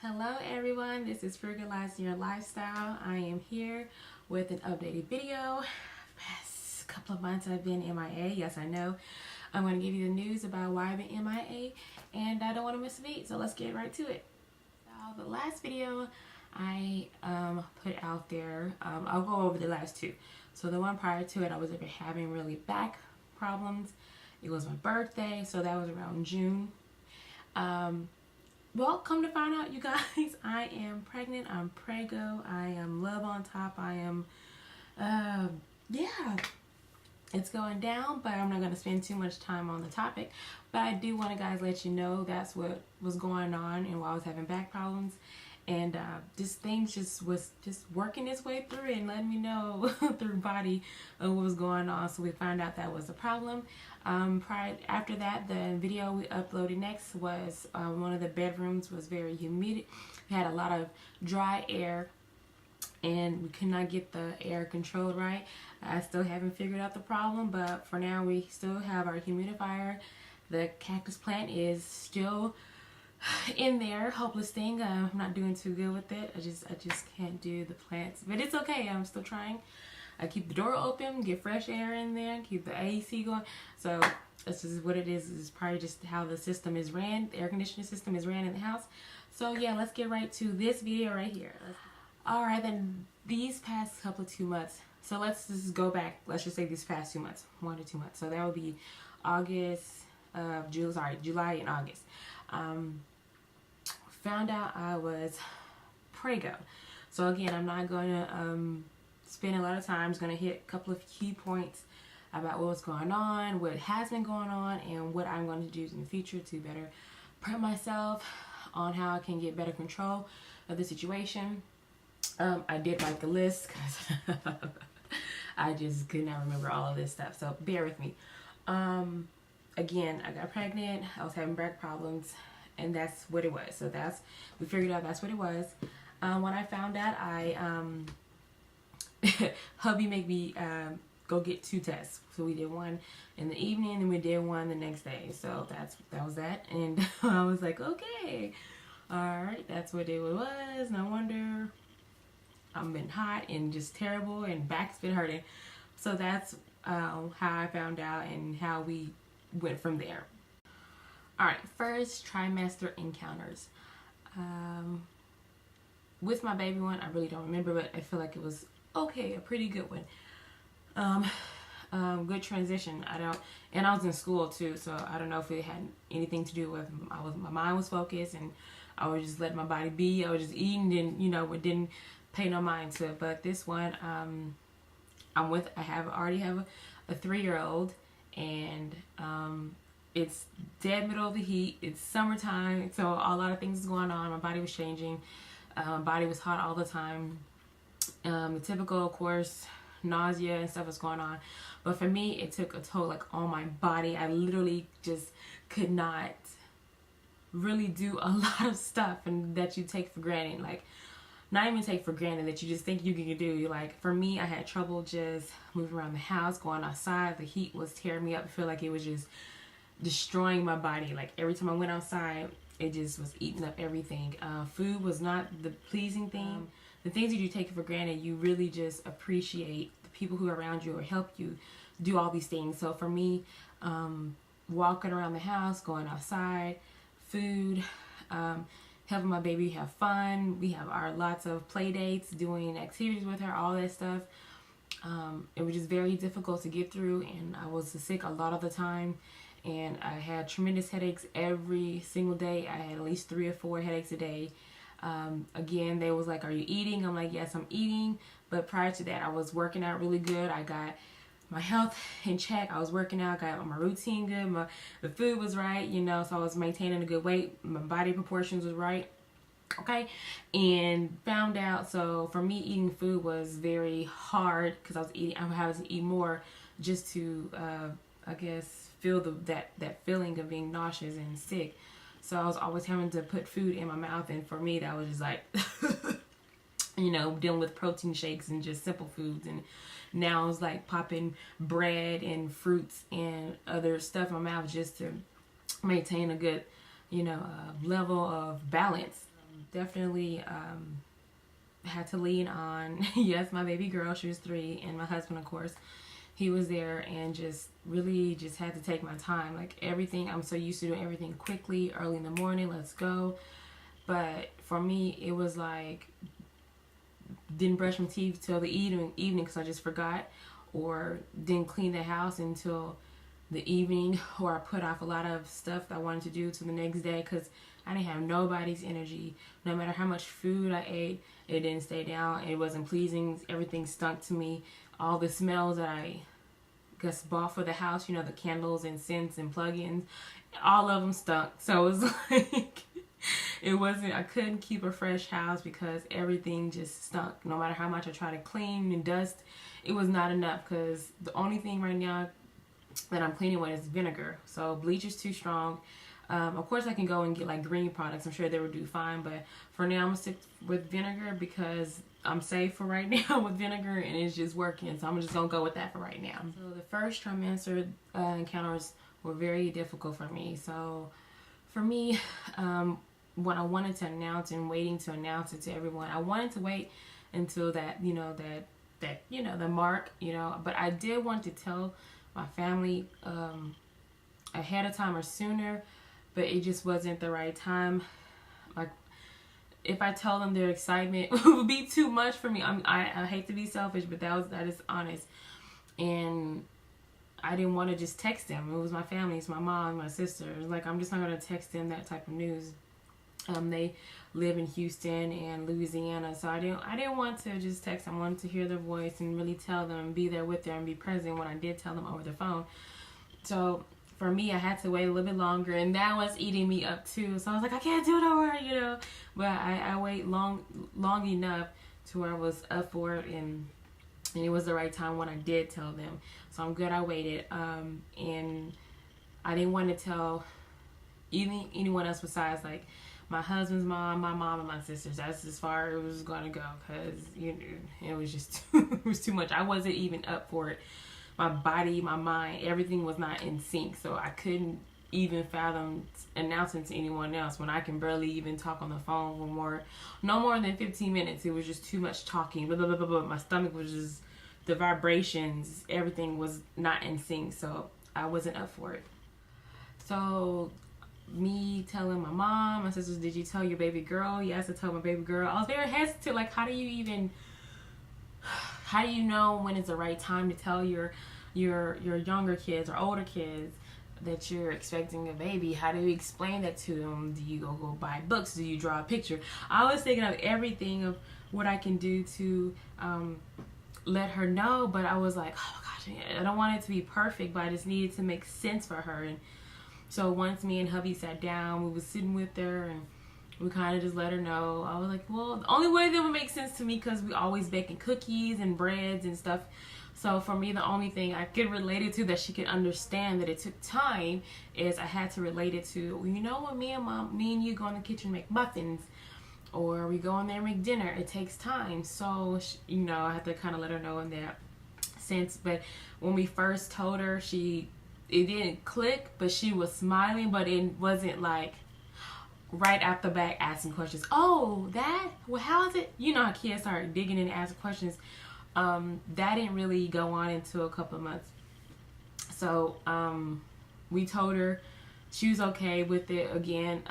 Hello everyone, this is Frugalizing Your Lifestyle. I am here with an updated video. Past couple of months I've been MIA. Yes, I know. I'm going to give you the news about why I've been MIA and I don't want to miss a beat, so let's get right to it. So the last video I put out there, I'll go over the last two. So the one prior to it, I was having really back problems. It was my birthday, so that was around June. Well, come to find out, you guys, I am pregnant. I'm prego. I am love on top. I am, yeah, it's going down, but I'm not going to spend too much time on the topic. But I do want to, guys, let you know that's what was going on and why I was having back problems. And this thing was working its way through and letting me know through body what was going on. So we found out that was a problem. After that, the video we uploaded next was one of the bedrooms was very humid. It had a lot of dry air and we could not get the air controlled right. I still haven't figured out the problem, but for now we still have our humidifier. The cactus plant is still in there, hopeless thing. I'm not doing too good with it. I just can't do the plants, but it's okay. I'm still trying. I keep the door open, get fresh air in there, keep the AC going. So this is what it is. It's probably just how the system is ran. The air conditioning system is ran in the house. So yeah, let's get right to this video right here. All right, then these past couple of 2 months. So let's just go back. Let's just say these past 2 months, 1 to 2 months. So that would be July and August. Found out I was prego. So again, I'm not going to spend a lot of time. I'm going to hit a couple of key points about what's going on, what has been going on, and what I'm going to do in the future to better prep myself on how I can get better control of the situation. I did write the list because I just could not remember all of this stuff, so bear with me. Again, I got pregnant. I was having back problems. And that's what it was. So we figured out that's what it was. When I found out, hubby made me go get 2 tests. So we did one in the evening and we did one the next day. So that was that. And I was like, okay, all right, that's what it was. No wonder I've been hot and just terrible and back's been hurting. So that's how I found out and how we went from there. Alright, first trimester encounters. With my baby one, I really don't remember, but I feel like it was okay, a pretty good one. Good transition. And I was in school too, so I don't know if it had anything to do with my mind was focused and I was just letting my body be. I was just eating and didn't pay no mind to it. But this one, I already have a 3-year-old and it's dead middle of the heat. It's summertime, so a lot of things is going on. My body was changing. My body was hot all the time. The typical, of course, nausea and stuff was going on. But for me, it took a toll on my body. I literally just could not really do a lot of stuff and that you take for granted. Not even take for granted that you just think you can do. For me, I had trouble just moving around the house, going outside. The heat was tearing me up. I feel like it was just destroying my body. Every time I went outside, it just was eating up everything. Food was not the pleasing thing. The things that you take for granted, you really just appreciate the people who are around you or help you do all these things. So for me, walking around the house, going outside, food, helping my baby have fun. We have our lots of play dates, doing activities with her, all that stuff. It was just very difficult to get through, and I was sick a lot of the time. And I had tremendous headaches every single day. I had at least 3 or 4 headaches a day. Again, they was like, are you eating? I'm like, yes, I'm eating. But prior to that, I was working out really good. I got my health in check. I was working out, got my routine good. The food was right, so I was maintaining a good weight. My body proportions was right. Okay. And found out, so for me, eating food was very hard because I would have to eat more just to, I guess, feel that feeling of being nauseous and sick. So I was always having to put food in my mouth, and for me that was just like dealing with protein shakes and just simple foods. And now I was popping bread and fruits and other stuff in my mouth just to maintain a good level of balance. definitely had to lean on, yes, my baby girl, she was 3, and my husband, of course, he was there, and just really just had to take my time. Like everything, I'm so used to doing everything quickly, early in the morning, let's go. But for me, it was like, didn't brush my teeth till the evening because I just forgot, or didn't clean the house until the evening, or I put off a lot of stuff that I wanted to do to the next day because I didn't have nobody's energy. No matter how much food I ate, it didn't stay down. It wasn't pleasing. Everything stunk to me. All the smells that I just bought for the house, you know, the candles and scents and plug-ins, all of them stunk. So it was like, I couldn't keep a fresh house because everything just stunk. No matter how much I tried to clean and dust, it was not enough, because the only thing right now that I'm cleaning with is vinegar. So bleach is too strong. Of course, I can go and get like green products. I'm sure they would do fine, but for now, I'm gonna stick with vinegar because I'm safe for right now with vinegar, and it's just working. So I'm just gonna go with that for right now. So the first trimester encounters were very difficult for me. So for me, when I wanted to announce and waiting to announce it to everyone, I wanted to wait until that, you know, the mark, you know, but I did want to tell my family ahead of time or sooner, but it just wasn't the right time. Like, if I tell them their excitement, it would be too much for me. I hate to be selfish, but that is honest. And I didn't want to just text them. It was my family, it's my mom, my sister. It was like, I'm just not going to text them that type of news. They live in Houston and Louisiana, so I didn't want to just text them. I wanted to hear their voice and really tell them and be there with them and be present when I did tell them over the phone. So for me, I had to wait a little bit longer, and that was eating me up too. So I was like, I can't do it over, you know. But I wait long enough to where I was up for it, and it was the right time when I did tell them. So I'm good I waited. And I didn't want to tell anyone else besides like my husband's mom, my mom, and my sisters. That's as far as it was gonna go, because it was just it was too much. I wasn't even up for it. My body, my mind, everything was not in sync, so I couldn't even fathom announcing to anyone else when I can barely even talk on the phone for no more than 15 minutes. It was just too much talking. Blah, blah, blah, blah, blah. My stomach was just, the vibrations, everything was not in sync, so I wasn't up for it. So me telling my mom, my sisters, did you tell your baby girl? Yes, I told my baby girl. I was very hesitant. Like, how do you know when it's the right time to tell your younger kids or older kids that you're expecting a baby? How do you explain that to them? Do you go buy books? Do you draw a picture? I was thinking of everything of what I can do to let her know, but I was like, oh gosh, I don't want it to be perfect, but I just needed to make sense for her. And so once me and hubby sat down, we was sitting with her, and we kind of just let her know. I was like, well, the only way that would make sense to me, because we always baking cookies and breads and stuff. So for me, the only thing I could relate it to that she could understand that it took time is I had to relate it to, well, you know, when me and you go in the kitchen and make muffins, or we go in there and make dinner, it takes time. So, you know, I had to kind of let her know in that sense. But when we first told her, it didn't click, but she was smiling, but it wasn't like right off the back asking questions. Oh, that? Well, how is it? You know how kids start digging in and asking questions. That didn't really go on until a couple of months. So we told her, she was okay with it again.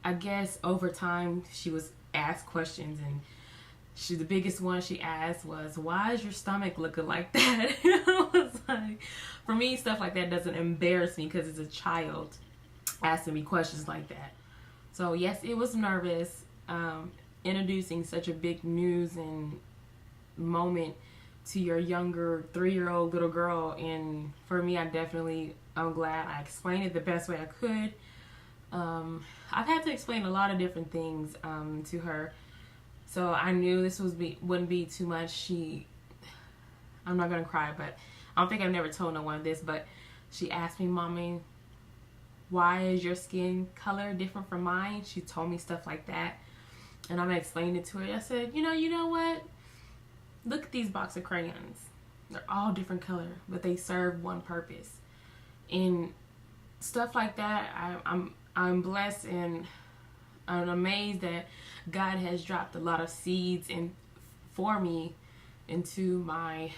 I guess over time she was asked questions, and the biggest one she asked was, why is your stomach looking like that? I was like, for me, stuff like that doesn't embarrass me because it's a child asking me questions like that. So yes, it was nervous introducing such a big news and moment to your younger 3-year-old little girl. And for me, I'm glad I explained it the best way I could. I've had to explain a lot of different things to her, so I knew this wouldn't be too much. I'm not gonna cry, but I don't think I've never told no one this, but she asked me, Mommy, why is your skin color different from mine? She told me stuff like that, and I explained it to her. I said, you know what? Look at these box of crayons. They're all different color, but they serve one purpose. And stuff like that, I'm blessed, and I'm amazed that God has dropped a lot of seeds for me into my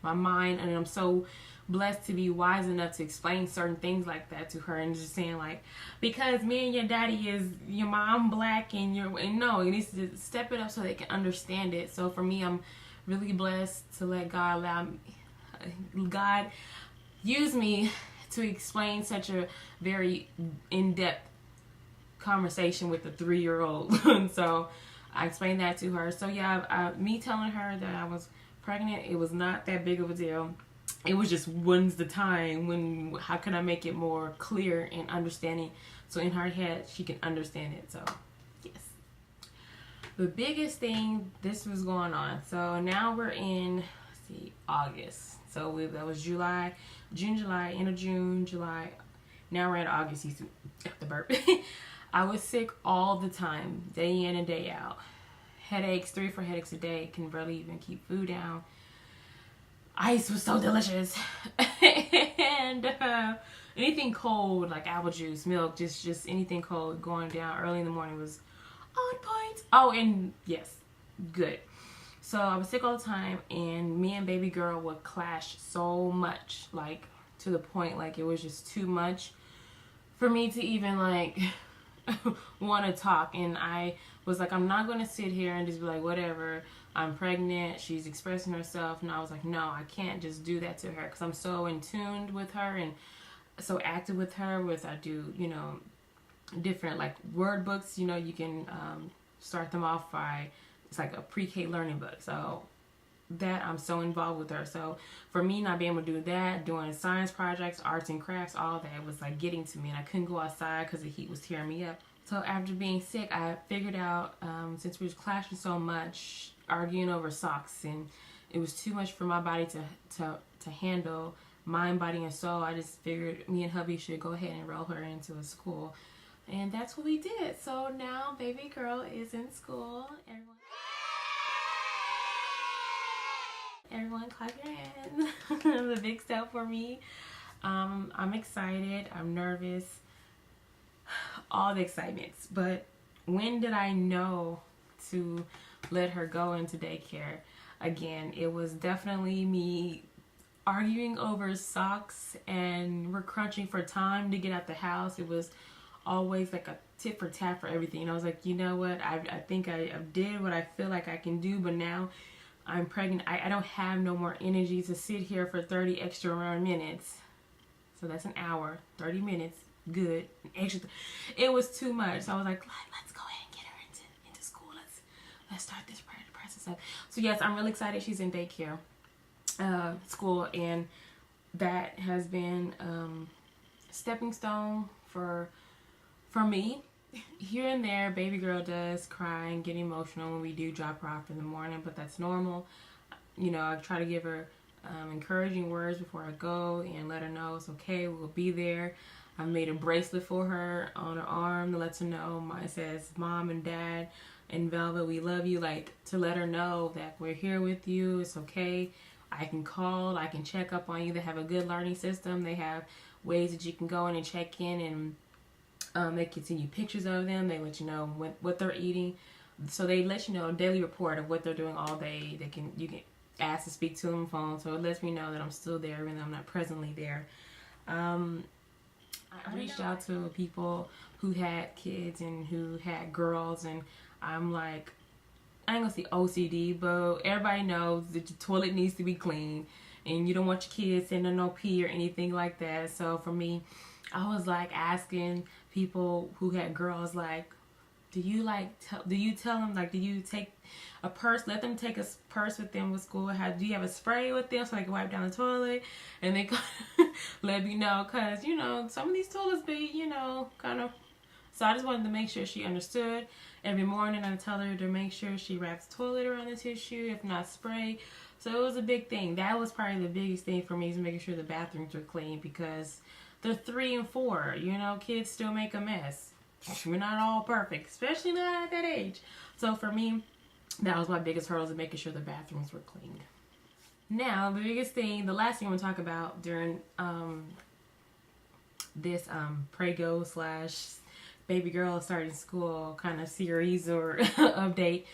mind, and I'm so blessed to be wise enough to explain certain things like that to her, and just saying like, because me and your daddy is your mom black and no, it needs to step it up so they can understand it. So for me, I'm really blessed to let God use me to explain such a very in-depth conversation with a 3-year-old. So I explained that to her. So yeah, me telling her that I was pregnant, it was not that big of a deal. It was just, when's the time, how can I make it more clear and understanding, so in her head she can understand it. So yes, the biggest thing, this was going on. So now we're in, let's see, August. So that was July, end of June, July. Now we're in August. You see the burp. I was sick all the time, day in and day out. Headaches, 3 or 4 headaches a day. Can barely even keep food down. Ice was so delicious. And anything cold, like apple juice, milk, just anything cold going down early in the morning was on point. Oh, and yes, good. So I was sick all the time, and me and baby girl would clash so much, like to the point like it was just too much for me to even like want to talk. And I was like, I'm not going to sit here and just be like, whatever, I'm pregnant, she's expressing herself. And I was like, no, I can't just do that to her, because I'm so in tune with her and so active with her. I do, different like word books, you can start them off by, it's like a pre-K learning book. So that I'm so involved with her. So for me not being able to do that, doing science projects, arts and crafts, all that was like getting to me, and I couldn't go outside because the heat was tearing me up. So after being sick, I figured out, since we was clashing so much, arguing over socks, and it was too much for my body to handle, mind, body, and soul, I just figured me and hubby should go ahead and enroll her into a school. And that's what we did. So now baby girl is in school. Everyone clap your hands. The big step for me. I'm excited. I'm nervous. All the excitements. But when did I know to let her go into daycare? Again, it was definitely me arguing over socks, and we're crunching for time to get out the house. It was always like a tit for tat for everything. And I was like, you know what? I think I did what I feel like I can do, but now I'm pregnant. I don't have no more energy to sit here for 30 extra minutes. So that's an hour, 30 minutes, good. Extra. It was too much. So I was like, let's go ahead and get her into school. Let's start this process up. So yes, I'm really excited she's in daycare school, and that has been stepping stone for me. Here and there, baby girl does cry and get emotional when we do drop her off in the morning, but that's normal. I try to give her encouraging words before I go and let her know it's okay, we'll be there. I made a bracelet for her on her arm that lets her know, it says Mom and Dad and Velvet, we love you, like to let her know that we're here with you, it's okay. I can call, I can check up on you. They have a good learning system. They have ways that you can go in and check in, and they can send you pictures of them. They let you know what they're eating. So they let you know a daily report of what they're doing all day. You can ask to speak to them on the phone. So it lets me know that I'm still there even though I'm not presently there. I reached out to people who had kids and who had girls, and I'm like, I ain't gonna say OCD, but everybody knows that the toilet needs to be clean and you don't want your kids sitting in no pee or anything like that. So for me, I was like asking people who had girls, like, do you tell them, like, do you take a purse, let them take a purse with them with school? Do you have a spray with them so they can wipe down the toilet? And they let me know, because, some of these toilets be, kind of. So I just wanted to make sure she understood. Every morning I tell her to make sure she wraps toilet around the tissue, if not spray. So it was a big thing. That was probably the biggest thing for me, is making sure the bathrooms were clean, because they're 3 and 4. Kids still make a mess. We're not all perfect, especially not at that age. So for me, that was my biggest hurdle, is making sure the bathrooms were clean. Now, the biggest thing, the last thing I want to talk about during this Prego / baby girl starting school kind of series or update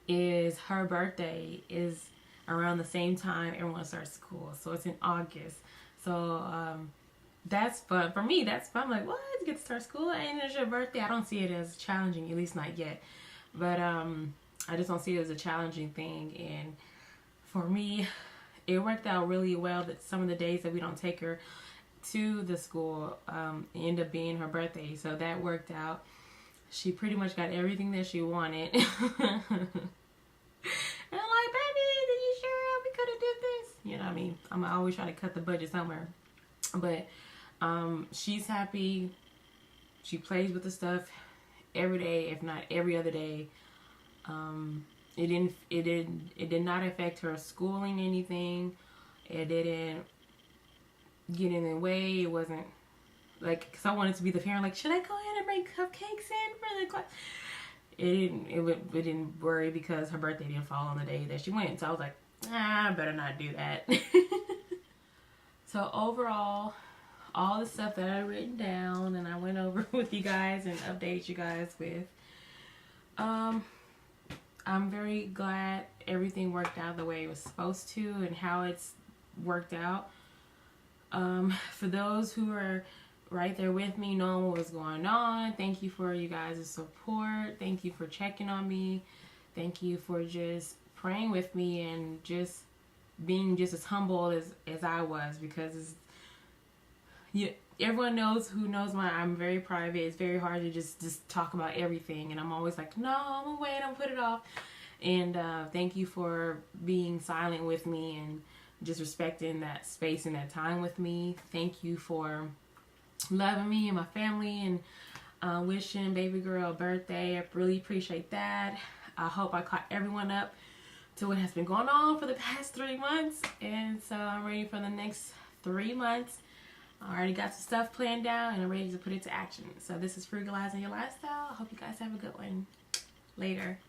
is her birthday is around the same time everyone starts school. So it's in August. So that's fun. For me, that's fun. I'm like, what? You get to start school and it's your birthday? I don't see it as challenging, at least not yet. But I just don't see it as a challenging thing. And for me, it worked out really well that some of the days that we don't take her to the school end up being her birthday. So that worked out. She pretty much got everything that she wanted. And I'm like, baby, did you sure we could have did this? You know what I mean? I'm always trying to cut the budget somewhere. But she's happy. She plays with the stuff every day, if not every other day. It did not affect her schooling anything. It didn't get in the way. It wasn't like, because I wanted to be the parent, like, should I go ahead and bring cupcakes in for the class? It didn't worry because her birthday didn't fall on the day that she went. So I was like, I better not do that. So overall, all the stuff that I written down and I went over with you guys and updated you guys with, I'm very glad everything worked out the way it was supposed to and how it's worked out. For those who are right there with me, knowing what was going on, thank you for you guys' support. Thank you for checking on me. Thank you for just praying with me and just being just as humble as I was, because everyone knows who knows I'm very private. It's very hard to just talk about everything, and I'm always like, no, I'm gonna wait, I'm gonna put it off. And thank you for being silent with me and just respecting that space and that time with me. Thank you for loving me and my family and wishing baby girl a birthday. I really appreciate that. I hope I caught everyone up to what has been going on for the past 3 months, and so I'm ready for the next 3 months. I already got some stuff planned out and I'm ready to put it to action. So this is Frugalizing Your Lifestyle. I hope you guys have a good one. Later.